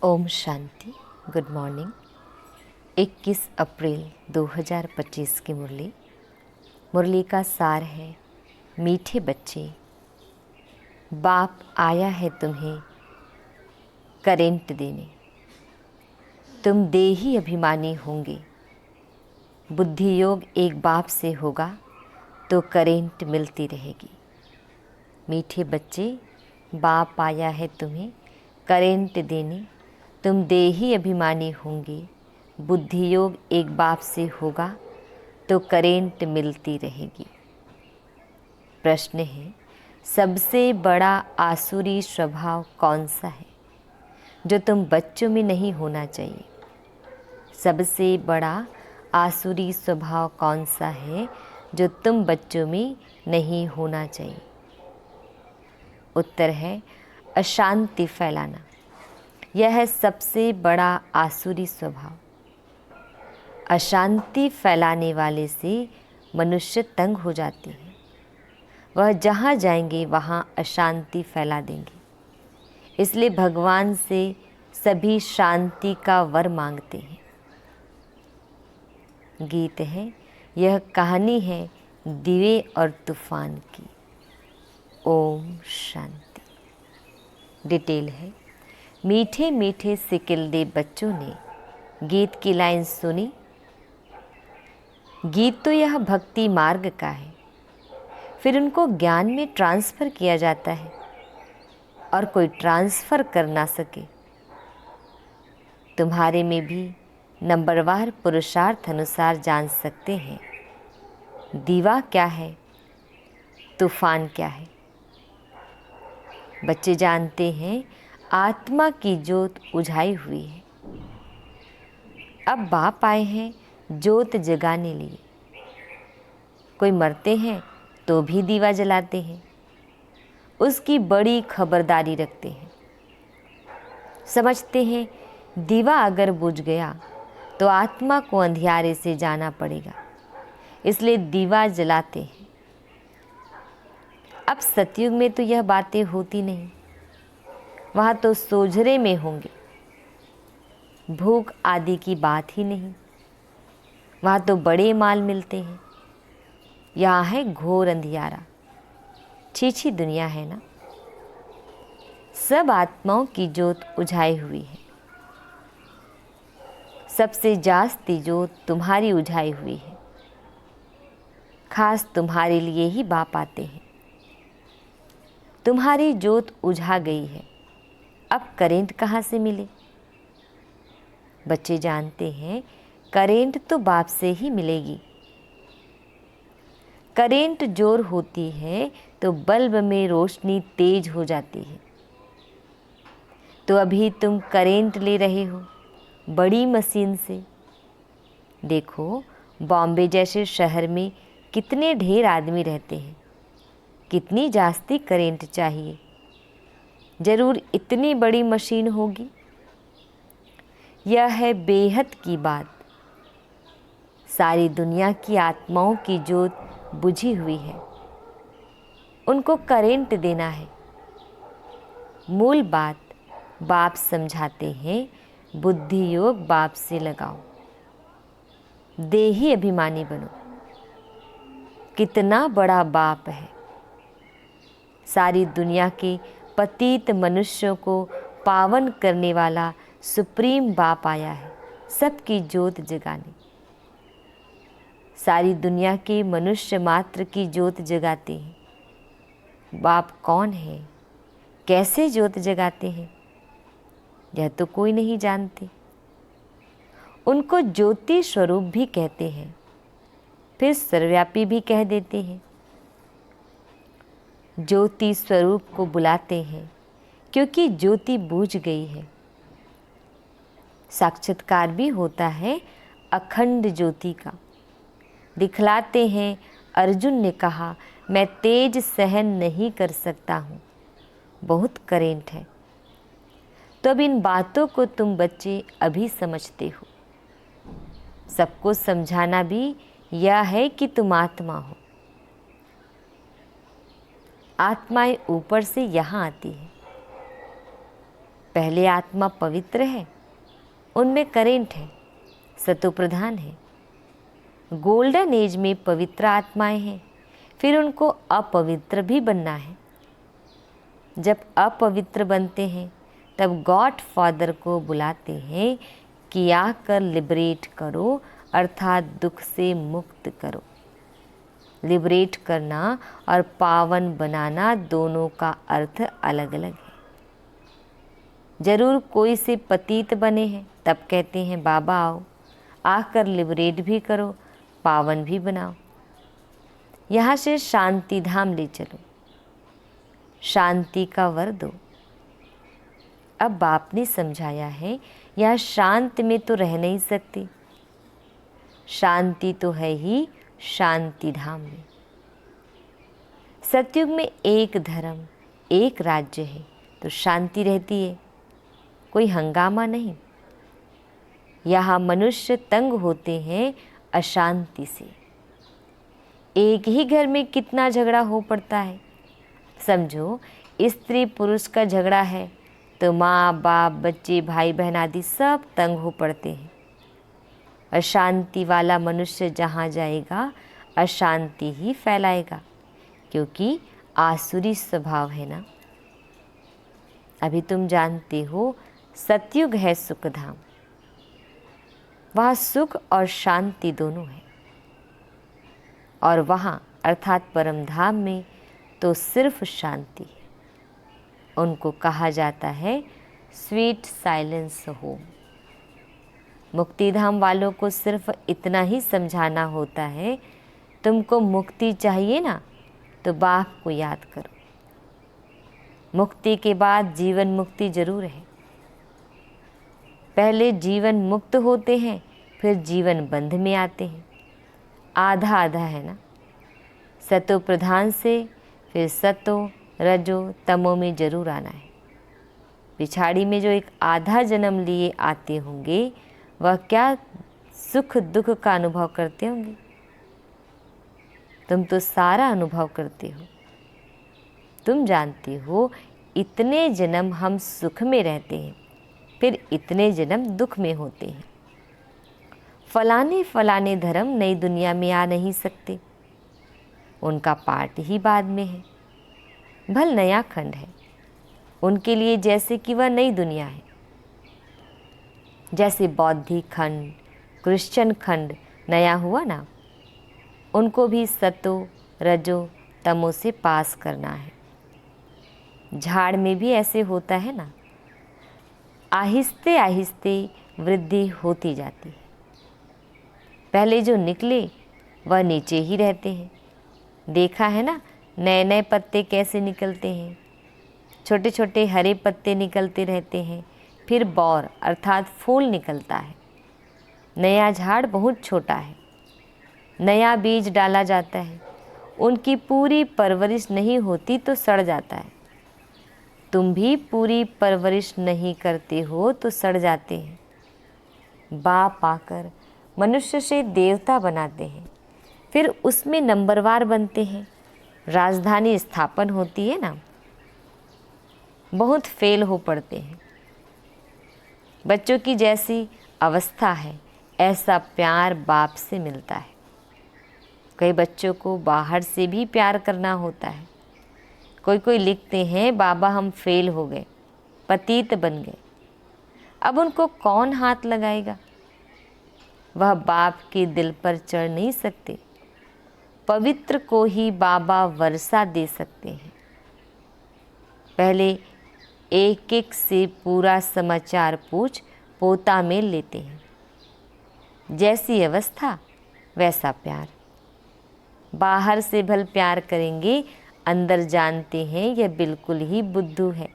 Om Shanti. Good morning. 21 अप्रैल 2025 की मुरली का सार है, मीठे बच्चे, बाप आया है तुम्हें करेंट देने। तुम देही अभिमानी होंगे, बुद्धि योग एक बाप से होगा तो करेंट मिलती रहेगी। मीठे बच्चे, बाप आया है तुम्हें करेंट देने। तुम देही अभिमानी होंगे, बुद्धि योग एक बाप से होगा तो करेंट मिलती रहेगी। प्रश्न है, सबसे बड़ा आसुरी स्वभाव कौन सा है जो तुम बच्चों में नहीं होना चाहिए? सबसे बड़ा आसुरी स्वभाव कौन सा है जो तुम बच्चों में नहीं होना चाहिए? उत्तर है अशांति फैलाना। यह है सबसे बड़ा आसुरी स्वभाव। अशांति फैलाने वाले से मनुष्य तंग हो जाते हैं। वह जहाँ जाएंगे वहाँ अशांति फैला देंगे। इसलिए भगवान से सभी शांति का वर मांगते हैं। गीत है, यह कहानी है दिवे और तूफान की। ओम शांति। डिटेल है, मीठे मीठे सिकिलदे बच्चों ने गीत की लाइन सुनी। गीत तो यह भक्ति मार्ग का है, फिर उनको ज्ञान में ट्रांसफ़र किया जाता है और कोई ट्रांसफ़र कर ना सके। तुम्हारे में भी नंबरवार पुरुषार्थ अनुसार जान सकते हैं दीवा क्या है, तूफान क्या है। बच्चे जानते हैं आत्मा की जोत उझाई हुई है। अब बाप आए हैं जोत जगाने लिए। कोई मरते हैं तो भी दीवा जलाते हैं, उसकी बड़ी खबरदारी रखते हैं। समझते हैं दीवा अगर बुझ गया तो आत्मा को अंधियारे से जाना पड़ेगा, इसलिए दीवा जलाते हैं। अब सतयुग में तो यह बातें होती नहीं, वहाँ तो सोझरे में होंगे, भूख आदि की बात ही नहीं। वहाँ तो बड़े माल मिलते हैं। यहाँ है घोर अंधियारा, छीछी दुनिया है ना। सब आत्माओं की जोत उझाई हुई है। सबसे जास्ती जोत तुम्हारी उझाई हुई है। खास तुम्हारे लिए ही बाप आते हैं। तुम्हारी जोत उझा गई है, अब करेंट कहाँ से मिले? बच्चे जानते हैं करेंट तो बाप से ही मिलेगी। करेंट जोर होती है तो बल्ब में रोशनी तेज हो जाती है। तो अभी तुम करेंट ले रहे हो बड़ी मशीन से। देखो, बॉम्बे जैसे शहर में कितने ढेर आदमी रहते हैं, कितनी जास्ती करेंट चाहिए। जरूर इतनी बड़ी मशीन होगी। यह है बेहद की बात। सारी दुनिया की आत्माओं की जोत बुझी हुई है, उनको करेंट देना है। मूल बात बाप समझाते हैं, बुद्धि योग बाप से लगाओ, देही अभिमानी बनो। कितना बड़ा बाप है। सारी दुनिया के पतित मनुष्यों को पावन करने वाला सुप्रीम बाप आया है, सबकी जोत जगाने। सारी दुनिया के मनुष्य मात्र की जोत जगाते हैं। बाप कौन है, कैसे जोत जगाते हैं, यह तो कोई नहीं जानते। उनको ज्योति स्वरूप भी कहते हैं, फिर सर्वव्यापी भी कह देते हैं। ज्योति स्वरूप को बुलाते हैं क्योंकि ज्योति बूझ गई है। साक्षात्कार भी होता है अखंड ज्योति का। दिखलाते हैं, अर्जुन ने कहा मैं तेज सहन नहीं कर सकता हूँ, बहुत करेंट है। तो अब इन बातों को तुम बच्चे अभी समझते हो। सबको समझाना भी यह है कि तुम आत्मा हो। आत्माएं ऊपर से यहाँ आती है। पहले आत्मा पवित्र है, उनमें करेंट है, सतो प्रधान है। गोल्डन एज में पवित्र आत्माएं हैं, फिर उनको अपवित्र भी बनना है। जब अपवित्र बनते हैं तब गॉड फादर को बुलाते हैं कि आकर लिबरेट करो, अर्थात दुख से मुक्त करो। लिबरेट करना और पावन बनाना दोनों का अर्थ अलग अलग है। जरूर कोई से पतित बने हैं तब कहते हैं बाबा आओ, आकर लिबरेट भी करो, पावन भी बनाओ। यहाँ से शांति धाम ले चलो, शांति का वर दो। अब बाप ने समझाया है यह शांत में तो रह नहीं सकती, शांति तो है ही शांति धाम में। सतयुग में एक धर्म, एक राज्य है तो शांति रहती है, कोई हंगामा नहीं। यहाँ मनुष्य तंग होते हैं अशांति से। एक ही घर में कितना झगड़ा हो पड़ता है। समझो स्त्री पुरुष का झगड़ा है तो माँ बाप बच्चे भाई बहन आदि सब तंग हो पड़ते हैं। अशांति वाला मनुष्य जहाँ जाएगा अशांति ही फैलाएगा, क्योंकि आसुरी स्वभाव है ना। अभी तुम जानते हो सतयुग है सुखधाम, वहाँ सुख और शांति दोनों है। और वहाँ अर्थात परम धाम में तो सिर्फ शांति है। उनको कहा जाता है स्वीट साइलेंस होम। मुक्ति धाम वालों को सिर्फ इतना ही समझाना होता है, तुमको मुक्ति चाहिए ना तो बाप को याद करो। मुक्ति के बाद जीवन मुक्ति जरूर है। पहले जीवन मुक्त होते हैं, फिर जीवन बंध में आते हैं। आधा आधा है ना। सतो प्रधान से फिर सतो रजो तमो में जरूर आना है। पिछाड़ी में जो एक आधा जन्म लिए आते होंगे वह क्या सुख दुख का अनुभव करते होंगे। तुम तो सारा अनुभव करते हो। तुम जानते हो इतने जन्म हम सुख में रहते हैं, फिर इतने जन्म दुख में होते हैं। फलाने फलाने धर्म नई दुनिया में आ नहीं सकते, उनका पार्ट ही बाद में है। भल नया खंड है उनके लिए, जैसे कि वह नई दुनिया है। जैसे बौद्धिक खंड क्रिश्चियन खंड नया हुआ ना, उनको भी सतो रजो तमो से पास करना है। झाड़ में भी ऐसे होता है ना, आहिस्ते आहिस्ते वृद्धि होती जाती है। पहले जो निकले वह नीचे ही रहते हैं। देखा है ना नए नए पत्ते कैसे निकलते हैं, छोटे छोटे हरे पत्ते निकलते रहते हैं, फिर बौर अर्थात फूल निकलता है। नया झाड़ बहुत छोटा है, नया बीज डाला जाता है, उनकी पूरी परवरिश नहीं होती तो सड़ जाता है। तुम भी पूरी परवरिश नहीं करते हो तो सड़ जाते हैं। बाप आकर मनुष्य से देवता बनाते हैं, फिर उसमें नंबरवार बनते हैं। राजधानी स्थापन होती है ना, बहुत फेल हो पड़ते हैं। बच्चों की जैसी अवस्था है ऐसा प्यार बाप से मिलता है। कई बच्चों को बाहर से भी प्यार करना होता है। कोई कोई लिखते हैं बाबा हम फेल हो गए, पतित बन गए। अब उनको कौन हाथ लगाएगा। वह बाप के दिल पर चढ़ नहीं सकते। पवित्र को ही बाबा वर्षा दे सकते हैं। पहले एक एक से पूरा समाचार पूछ पोता में लेते हैं। जैसी अवस्था वैसा प्यार। बाहर से भल प्यार करेंगे, अंदर जानते हैं यह बिल्कुल ही बुद्धू है,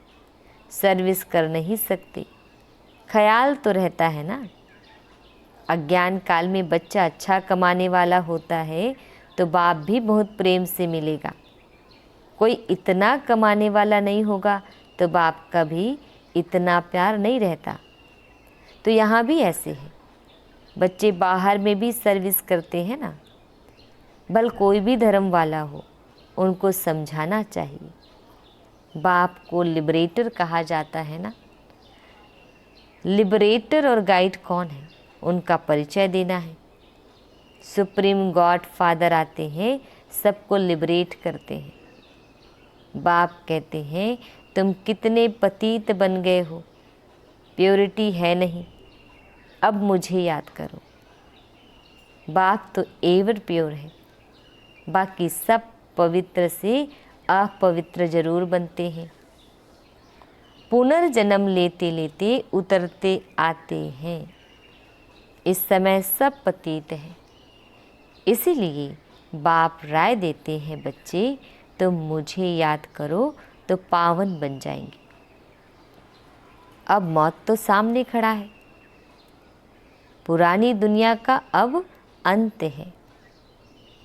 सर्विस कर नहीं सकते। ख्याल तो रहता है ना। अज्ञान काल में बच्चा अच्छा कमाने वाला होता है तो बाप भी बहुत प्रेम से मिलेगा। कोई इतना कमाने वाला नहीं होगा तो बाप का भी इतना प्यार नहीं रहता। तो यहाँ भी ऐसे है, बच्चे बाहर में भी सर्विस करते हैं ना। भल कोई भी धर्म वाला हो, उनको समझाना चाहिए। बाप को लिबरेटर कहा जाता है ना। लिबरेटर और गाइड कौन है, उनका परिचय देना है। सुप्रीम गॉड फादर आते हैं, सबको लिबरेट करते हैं। बाप कहते हैं तुम कितने पतित बन गए हो, प्योरिटी है नहीं, अब मुझे याद करो। बाप तो एवर प्योर है, बाकी सब पवित्र से अपवित्र जरूर बनते हैं। पुनर्जन्म लेते लेते उतरते आते हैं। इस समय सब पतित हैं, इसीलिए बाप राय देते हैं बच्चे तुम मुझे याद करो तो पावन बन जाएंगे। अब मौत तो सामने खड़ा है, पुरानी दुनिया का अब अंत है,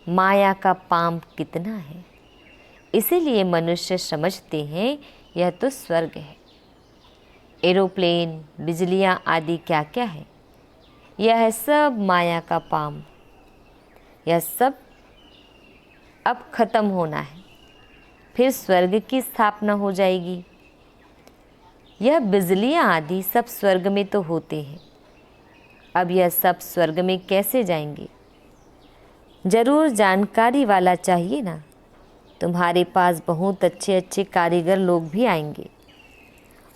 माया का पाप कितना है, इसीलिए मनुष्य समझते हैं यह तो स्वर्ग है। एरोप्लेन, बिजलियाँ आदि क्या क्या है, यह सब माया का पाप। यह सब अब खत्म होना है, फिर स्वर्ग की स्थापना हो जाएगी। यह बिजलियाँ आदि सब स्वर्ग में तो होते हैं, अब यह सब स्वर्ग में कैसे जाएंगे? जरूर जानकारी वाला चाहिए ना। तुम्हारे पास बहुत अच्छे अच्छे कारीगर लोग भी आएंगे,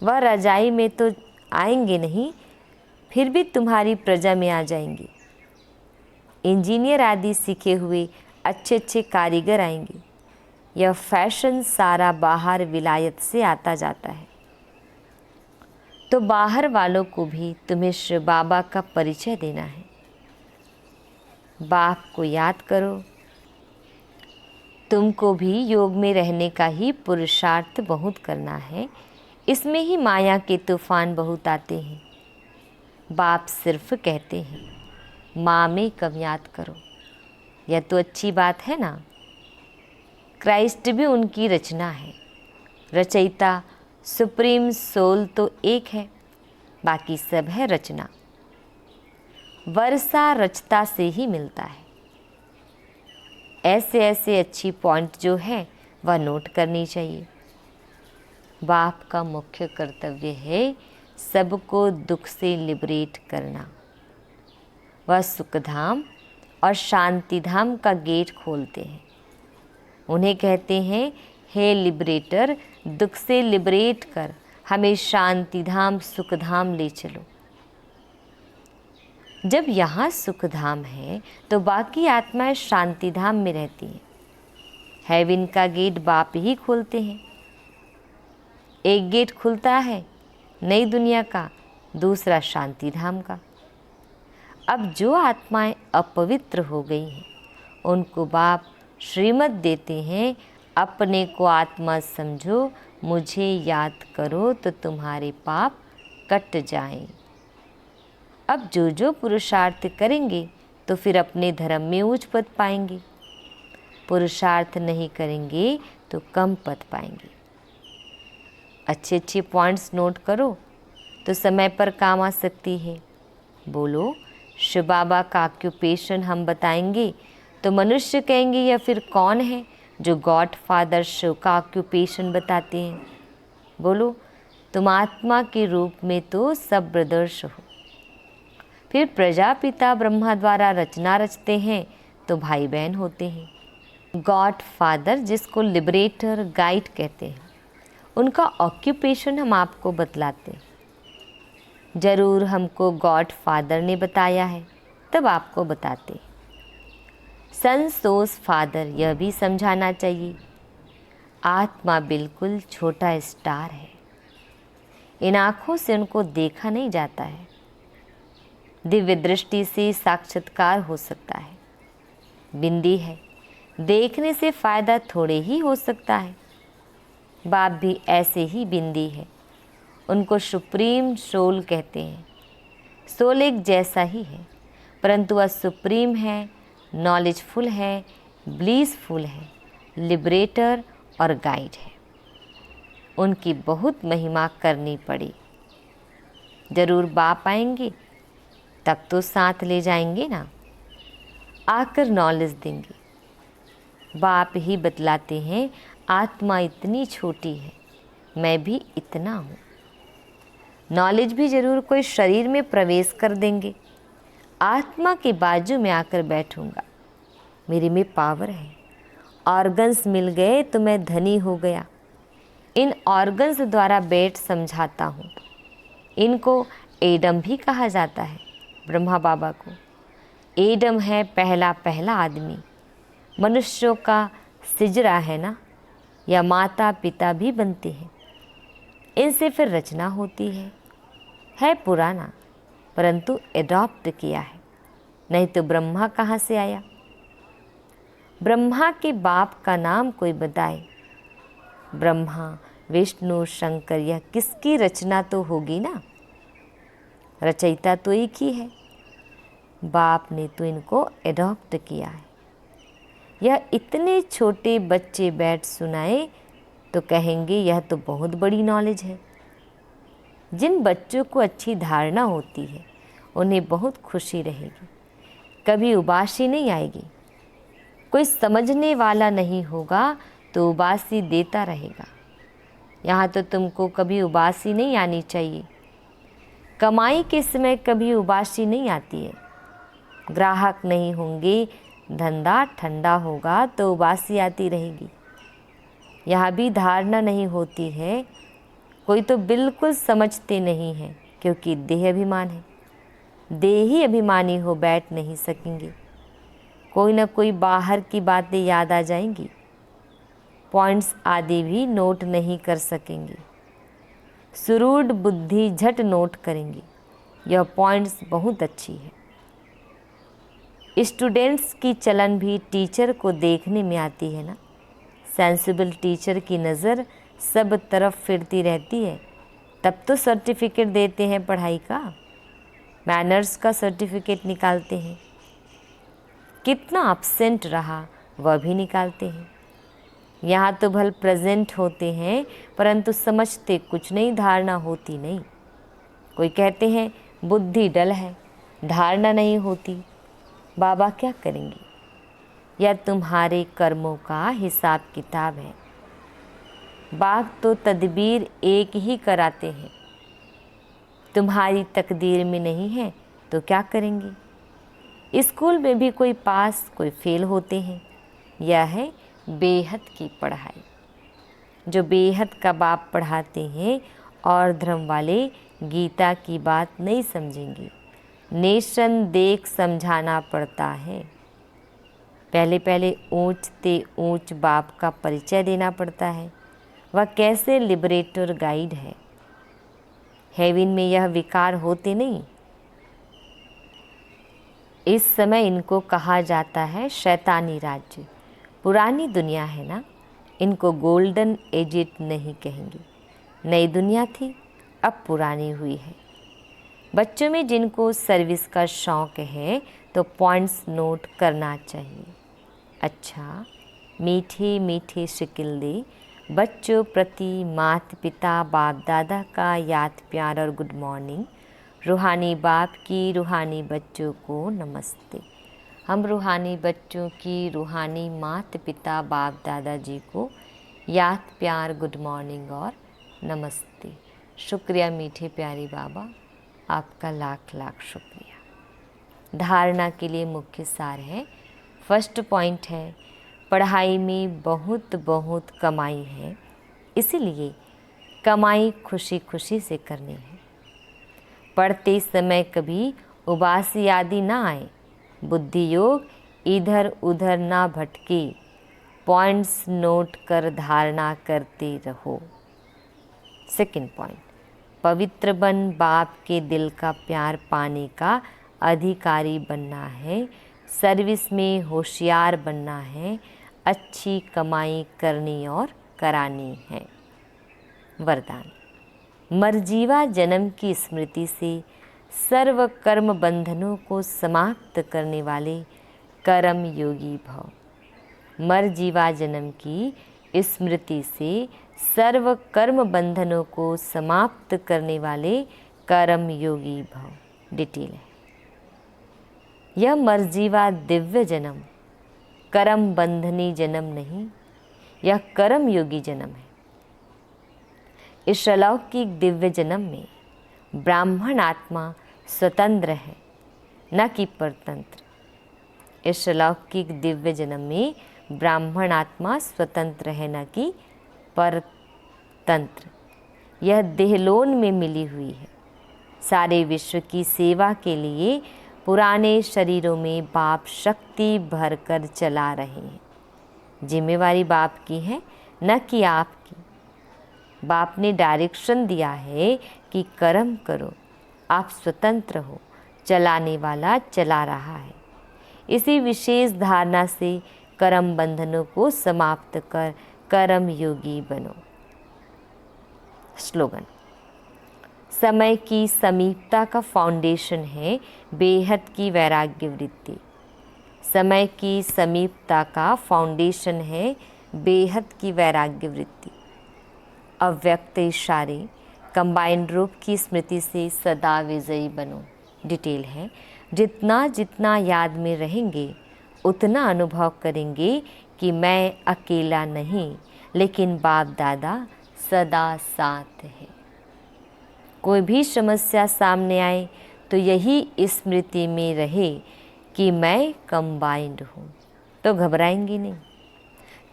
वह रजाई में तो आएंगे नहीं, फिर भी तुम्हारी प्रजा में आ जाएंगे। इंजीनियर आदि सीखे हुए अच्छे अच्छे कारीगर आएंगे। यह फैशन सारा बाहर विलायत से आता जाता है, तो बाहर वालों को भी तुम्हें शिव बाबा का परिचय देना है। बाप को याद करो। तुमको भी योग में रहने का ही पुरुषार्थ बहुत करना है, इसमें ही माया के तूफान बहुत आते हैं। बाप सिर्फ कहते हैं माँ में कब याद करो, यह तो अच्छी बात है ना। क्राइस्ट भी उनकी रचना है, रचयिता सुप्रीम सोल तो एक है, बाकी सब है रचना। वर्षा रचता से ही मिलता है। ऐसे ऐसे अच्छी पॉइंट जो है वह नोट करनी चाहिए। बाप का मुख्य कर्तव्य है सबको दुख से लिबरेट करना। वह सुखधाम और शांतिधाम का गेट खोलते हैं। उन्हें कहते हैं हे लिबरेटर, दुख से लिबरेट कर हमें शांतिधाम सुखधाम ले चलो। जब यहाँ सुखधाम है तो बाकी आत्माएं शांतिधाम में रहती हैं। हेवन का गेट बाप ही खोलते हैं। एक गेट खुलता है नई दुनिया का, दूसरा शांतिधाम का। अब जो आत्माएं अपवित्र हो गई हैं उनको बाप श्रीमत देते हैं, अपने को आत्मा समझो, मुझे याद करो तो तुम्हारे पाप कट जाएं। अब जो जो पुरुषार्थ करेंगे तो फिर अपने धर्म में उच्च पद पाएंगे, पुरुषार्थ नहीं करेंगे तो कम पद पाएंगे। अच्छे अच्छे पॉइंट्स नोट करो तो समय पर काम आ सकती है। बोलो शिव बाबा का ऑक्यूपेशन हम बताएंगे तो मनुष्य कहेंगे यह फिर कौन है जो गॉड फादर शिव का ऑक्यूपेशन बताते हैं। बोलो तुम आत्मा के रूप में तो सब ब्रदर्स हो, फिर प्रजापिता ब्रह्मा द्वारा रचना रचते हैं तो भाई बहन होते हैं। गॉड फादर जिसको लिबरेटर गाइड कहते हैं, उनका ऑक्यूपेशन हम आपको बतलाते हैं। ज़रूर हमको गॉड फादर ने बताया है तब आपको बताते। संतोष फादर यह भी समझाना चाहिए, आत्मा बिल्कुल छोटा स्टार है, इन आँखों से उनको देखा नहीं जाता है। दिव्य दृष्टि से साक्षात्कार हो सकता है, बिंदी है, देखने से फ़ायदा थोड़े ही हो सकता है। बाप भी ऐसे ही बिंदी है, उनको सुप्रीम सोल कहते हैं। सोल एक जैसा ही है, परंतु वह सुप्रीम है, नॉलेजफुल है, ब्लीसफुल है, लिबरेटर और गाइड है। उनकी बहुत महिमा करनी पड़ी। ज़रूर बाप आएंगे तब तो साथ ले जाएंगे ना, आकर नॉलेज देंगे। बाप ही बतलाते हैं आत्मा इतनी छोटी है, मैं भी इतना हूँ। नॉलेज भी जरूर कोई शरीर में प्रवेश कर देंगे। आत्मा के बाजू में आकर बैठूंगा, मेरे में पावर है। ऑर्गन्स मिल गए तो मैं धनी हो गया। इन ऑर्गन्स द्वारा बैठ समझाता हूँ। इनको एडम भी कहा जाता है। ब्रह्मा बाबा को एडम है पहला आदमी। मनुष्यों का सिजरा है ना, या माता पिता भी बनते हैं। इनसे फिर रचना होती है पुराना, परंतु एडॉप्ट किया है। नहीं तो ब्रह्मा कहाँ से आया? ब्रह्मा के बाप का नाम कोई बताए। ब्रह्मा विष्णु शंकर, यह किसकी रचना तो होगी ना। रचयिता तो एक ही है, बाप ने तो इनको एडॉप्ट किया है। यह इतने छोटे बच्चे बैठ सुनाए तो कहेंगे यह तो बहुत बड़ी नॉलेज है। जिन बच्चों को अच्छी धारणा होती है उन्हें बहुत खुशी रहेगी, कभी उबासी नहीं आएगी। कोई समझने वाला नहीं होगा तो उबासी देता रहेगा। यहाँ तो तुमको कभी उबासी नहीं आनी चाहिए। कमाई के समय कभी उबासी नहीं आती है। ग्राहक नहीं होंगे, धंधा ठंडा होगा तो उबासी आती रहेगी। यहाँ भी धारणा नहीं होती है। कोई तो बिल्कुल समझते नहीं हैं, क्योंकि देह अभिमान है। देही अभिमानी हो बैठ नहीं सकेंगे। कोई ना कोई बाहर की बातें याद आ जाएंगी। पॉइंट्स आदि भी नोट नहीं कर सकेंगे। सुरूढ़ बुद्धि झट नोट करेंगे। यह पॉइंट्स बहुत अच्छी है। स्टूडेंट्स की चलन भी टीचर को देखने में आती है ना। सेंसिबल टीचर की नज़र सब तरफ फिरती रहती है, तब तो सर्टिफिकेट देते हैं पढ़ाई का। मैनर्स का सर्टिफिकेट निकालते हैं। कितना अपसेंट रहा वह भी निकालते हैं। यहाँ तो भल प्रेजेंट होते हैं, परंतु समझते कुछ नहीं, धारणा होती नहीं। कोई कहते हैं बुद्धि डल है, धारणा नहीं होती। बाबा क्या करेंगे? यह तुम्हारे कर्मों का हिसाब किताब है। बाप तो तदबीर एक ही कराते हैं। तुम्हारी तकदीर में नहीं है तो क्या करेंगे? स्कूल में भी कोई पास कोई फेल होते हैं। यह है बेहद की पढ़ाई। जो बेहद का बाप पढ़ाते हैं और धर्म वाले गीता की बात नहीं समझेंगे। नेशन देख समझाना पड़ता है। पहले पहले ऊंचते ऊंच बाप का परिचय देना पड़ता है। वह कैसे लिबरेटर गाइड है। हेवन में यह विकार होते नहीं। इस समय इनको कहा जाता है शैतानी राज्य। पुरानी दुनिया है ना, इनको गोल्डन एजिट नहीं कहेंगे। नई दुनिया थी, अब पुरानी हुई है। बच्चों में जिनको सर्विस का शौक़ है तो पॉइंट्स नोट करना चाहिए। अच्छा, मीठे मीठे शिकिल दे बच्चों प्रति माता पिता बाप दादा का याद प्यार और गुड मॉर्निंग। रूहानी बाप की रूहानी बच्चों को नमस्ते। हम रूहानी बच्चों की रूहानी माता पिता बाप दादा जी को याद प्यार गुड मॉर्निंग और नमस्ते। शुक्रिया मीठे प्यारी बाबा, आपका लाख लाख शुक्रिया। धारणा के लिए मुख्य सार है। फर्स्ट पॉइंट है, पढ़ाई में बहुत बहुत कमाई है, इसीलिए कमाई खुशी खुशी से करनी है। पढ़ते समय कभी उबासी आदि ना आए। बुद्धि योग इधर उधर ना भटके। पॉइंट्स नोट कर धारणा करते रहो। सेकंड पॉइंट, पवित्र बन बाप के दिल का प्यार पाने का अधिकारी बनना है। सर्विस में होशियार बनना है। अच्छी कमाई करनी और करानी है। वरदान, मरजीवा जन्म की स्मृति से सर्व कर्म बंधनों को समाप्त करने वाले कर्म योगी भव। मरजीवा जन्म की स्मृति से सर्व कर्म बंधनों को समाप्त करने वाले कर्म योगी भव। डिटेल है, यह मरजीवा दिव्य जन्म कर्म बंधनी जन्म नहीं, यह कर्म योगी जन्म है। इस अलौकिक दिव्य जन्म में ब्राह्मण आत्मा स्वतंत्र है, न कि परतंत्र। इस अलौकिक दिव्य जन्म में ब्राह्मण आत्मा स्वतंत्र है, न कि परतंत्र। यह देहलोन में मिली हुई है। सारे विश्व की सेवा के लिए पुराने शरीरों में बाप शक्ति भरकर चला रहे हैं। जिम्मेवारी बाप की है, न कि आपकी। बाप ने डायरेक्शन दिया है कि कर्म करो, आप स्वतंत्र हो, चलाने वाला चला रहा है। इसी विशेष धारणा से कर्म बंधनों को समाप्त कर कर्म योगी बनो। स्लोगन। समय की समीपता का फाउंडेशन है बेहद की वैराग्य वृत्ति। समय की समीपता का फाउंडेशन है बेहद की वैराग्य वृत्ति। अव्यक्त इशारे कंबाइंड रूप की स्मृति से सदा विजयी बनो। डिटेल है, जितना जितना याद में रहेंगे उतना अनुभव करेंगे कि मैं अकेला नहीं, लेकिन बाप दादा सदा साथ है। कोई भी समस्या सामने आए तो यही स्मृति में रहे कि मैं कंबाइंड हूँ, तो घबराएंगे नहीं।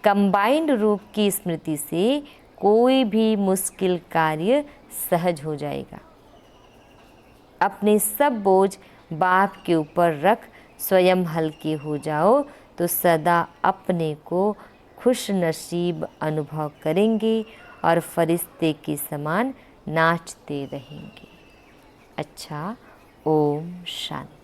कंबाइंड रूप की स्मृति से कोई भी मुश्किल कार्य सहज हो जाएगा। अपने सब बोझ बाप के ऊपर रख स्वयं हल्के हो जाओ तो सदा अपने को खुश नसीब अनुभव करेंगे और फरिश्ते के समान नाचते रहेंगे। अच्छा, ओम शांति।